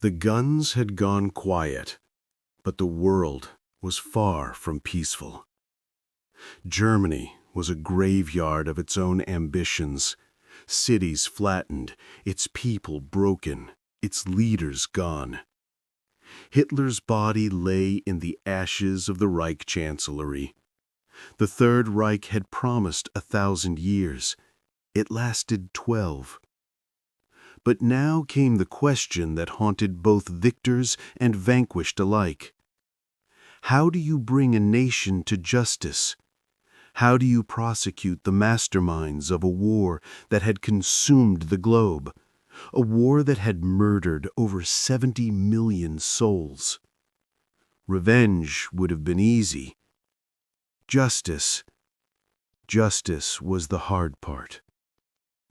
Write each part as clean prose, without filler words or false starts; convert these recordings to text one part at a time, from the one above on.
The guns had gone quiet, but the world was far from peaceful. Germany was a graveyard of its own ambitions, cities flattened, its people broken, its leaders gone. Hitler's body lay in the ashes of the Reich Chancellery. The Third Reich had promised 1,000 years. It lasted 12. But now came the question that haunted both victors and vanquished alike. How do you bring a nation to justice? How do you prosecute the masterminds of a war that had consumed the globe? A war that had murdered over 70 million souls. Revenge would have been easy. Justice was the hard part.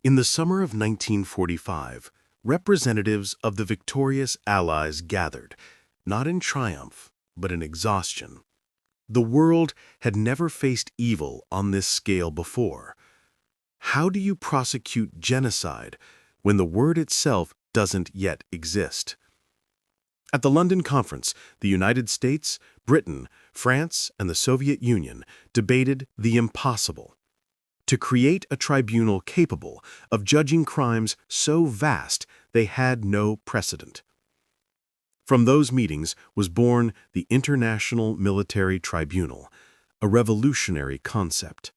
In the summer of 1945, representatives of the victorious Allies gathered, not in triumph, but in exhaustion. The world had never faced evil on this scale before. How do you prosecute genocide when the word itself doesn't yet exist? At the London Conference, the United States, Britain, France, and the Soviet Union debated the impossible: to create a tribunal capable of judging crimes so vast they had no precedent. From those meetings was born the International Military Tribunal, a revolutionary concept.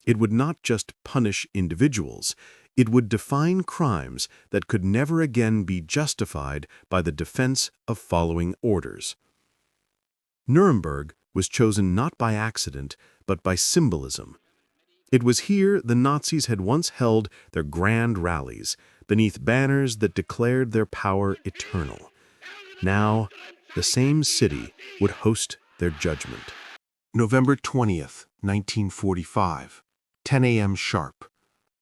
It would not just punish individuals, it would define crimes that could never again be justified by the defense of following orders. Nuremberg was chosen not by accident, but by symbolism. It was here the Nazis had once held their grand rallies, beneath banners that declared their power eternal. Now, the same city would host their judgment. November 20th, 1945, 10 a.m. sharp.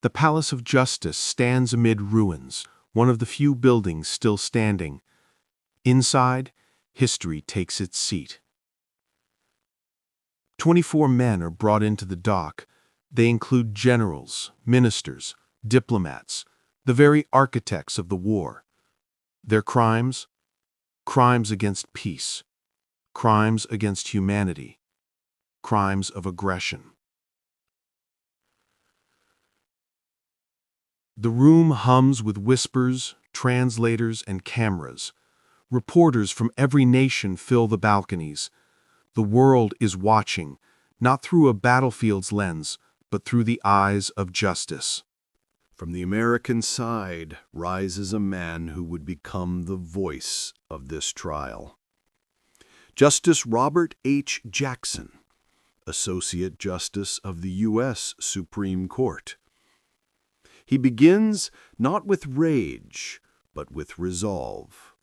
The Palace of Justice stands amid ruins, one of the few buildings still standing. Inside, history takes its seat. 24 men are brought into the dock. They include generals, ministers, diplomats, the very architects of the war. Their crimes? Crimes against peace, crimes against humanity, crimes of aggression. The room hums with whispers, translators, and cameras. Reporters from every nation fill the balconies. The world is watching, not through a battlefield's lens, but through the eyes of justice. From the American side rises a man who would become the voice of this trial. Justice Robert H. Jackson, Associate Justice of the U.S. Supreme Court. He begins not with rage, but with resolve.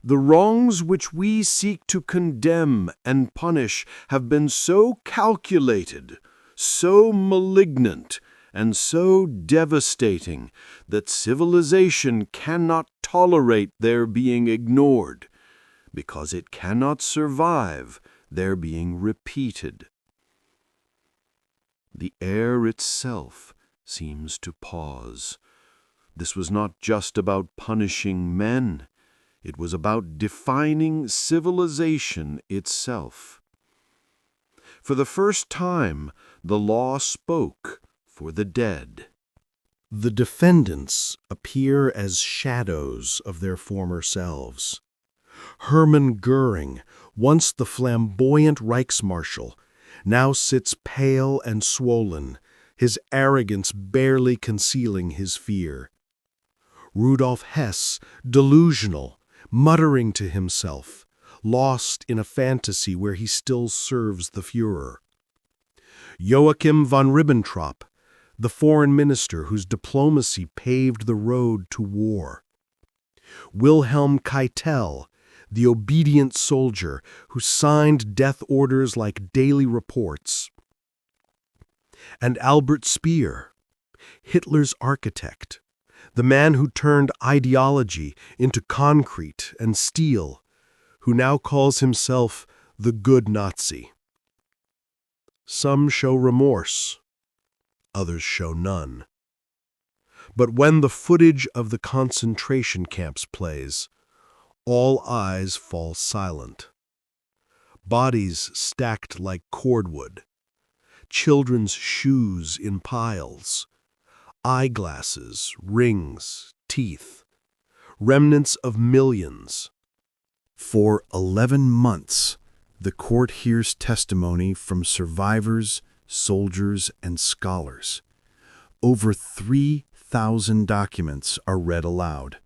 The wrongs which we seek to condemn and punish have been so calculated, so malignant, and so devastating that civilization cannot tolerate their being ignored, because it cannot survive their being repeated. The air itself seems to pause. This was not just about punishing men. It was about defining civilization itself. For the first time, the law spoke for the dead. The defendants appear as shadows of their former selves. Hermann Goering, once the flamboyant Reichsmarshal, now sits pale and swollen, his arrogance barely concealing his fear. Rudolf Hess, delusional, muttering to himself, lost in a fantasy where he still serves the Führer. Joachim von Ribbentrop, the foreign minister whose diplomacy paved the road to war. Wilhelm Keitel, the obedient soldier who signed death orders like daily reports. And Albert Speer, Hitler's architect, the man who turned ideology into concrete and steel, who now calls himself the good Nazi. Some show remorse, others show none. But when the footage of the concentration camps plays, all eyes fall silent. Bodies stacked like cordwood, children's shoes in piles, eyeglasses, rings, teeth, remnants of millions. For 11 months, the court hears testimony from survivors, soldiers, and scholars. Over 3,000 documents are read aloud.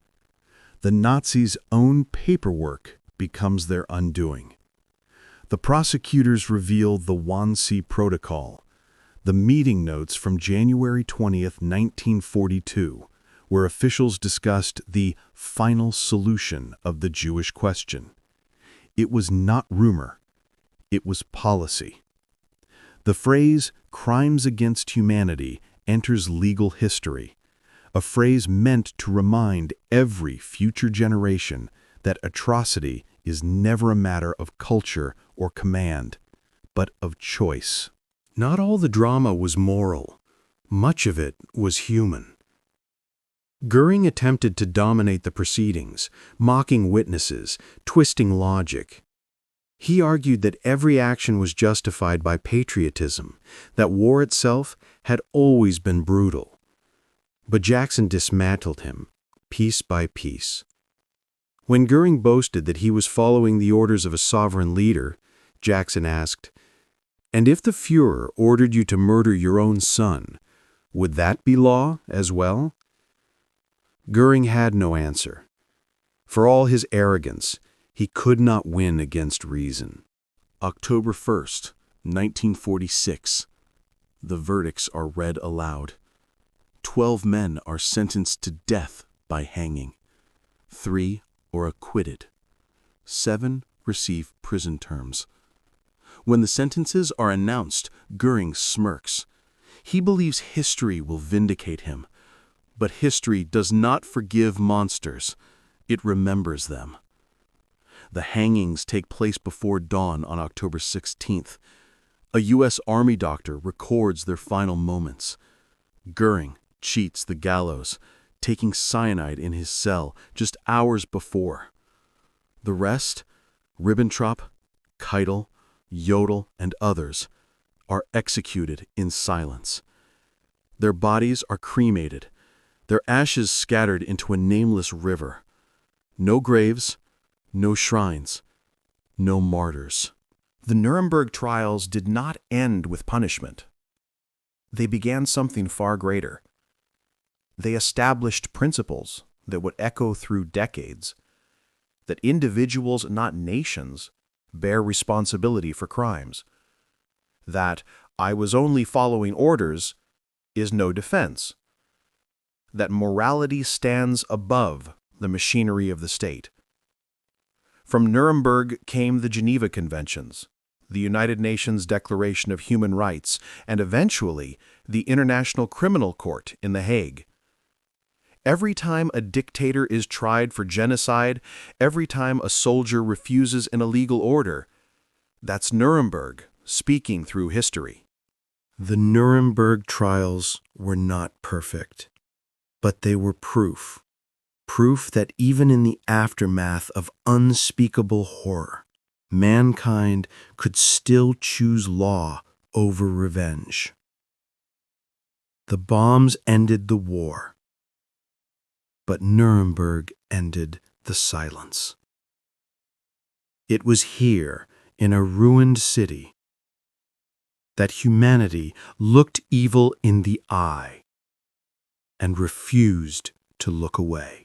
The Nazis' own paperwork becomes their undoing. The prosecutors reveal the Wannsee Protocol, the meeting notes from January 20th, 1942, where officials discussed the final solution of the Jewish question. It was not rumor, it was policy. The phrase "crimes against humanity" enters legal history, a phrase meant to remind every future generation that atrocity is never a matter of culture or command, but of choice. Not all the drama was moral. Much of it was human. Goering attempted to dominate the proceedings, mocking witnesses, twisting logic. He argued that every action was justified by patriotism, that war itself had always been brutal. But Jackson dismantled him, piece by piece. When Goering boasted that he was following the orders of a sovereign leader, Jackson asked, "And if the Führer ordered you to murder your own son, would that be law as well?" Goering had no answer. For all his arrogance, he could not win against reason. October 1st, 1946. The verdicts are read aloud. 12 men are sentenced to death by hanging. 3 are acquitted. 7 receive prison terms. When the sentences are announced, Goering smirks. He believes history will vindicate him. But history does not forgive monsters. It remembers them. The hangings take place before dawn on October 16th. A U.S. Army doctor records their final moments. Goering cheats the gallows, taking cyanide in his cell just hours before. The rest, Ribbentrop, Keitel, Jodl, and others, are executed in silence. Their bodies are cremated, their ashes scattered into a nameless river. No graves, no shrines, no martyrs. The Nuremberg Trials did not end with punishment. They began something far greater. They established principles that would echo through decades, that individuals, not nations, bear responsibility for crimes, that "I was only following orders" is no defense, that morality stands above the machinery of the state. From Nuremberg came the Geneva Conventions, the United Nations Declaration of Human Rights, and eventually the International Criminal Court in The Hague. Every time a dictator is tried for genocide, every time a soldier refuses an illegal order, that's Nuremberg speaking through history. The Nuremberg trials were not perfect, but they were proof that even in the aftermath of unspeakable horror, mankind could still choose law over revenge. The bombs ended the war, but Nuremberg ended the silence. It was here, in a ruined city, that humanity looked evil in the eye and refused to look away.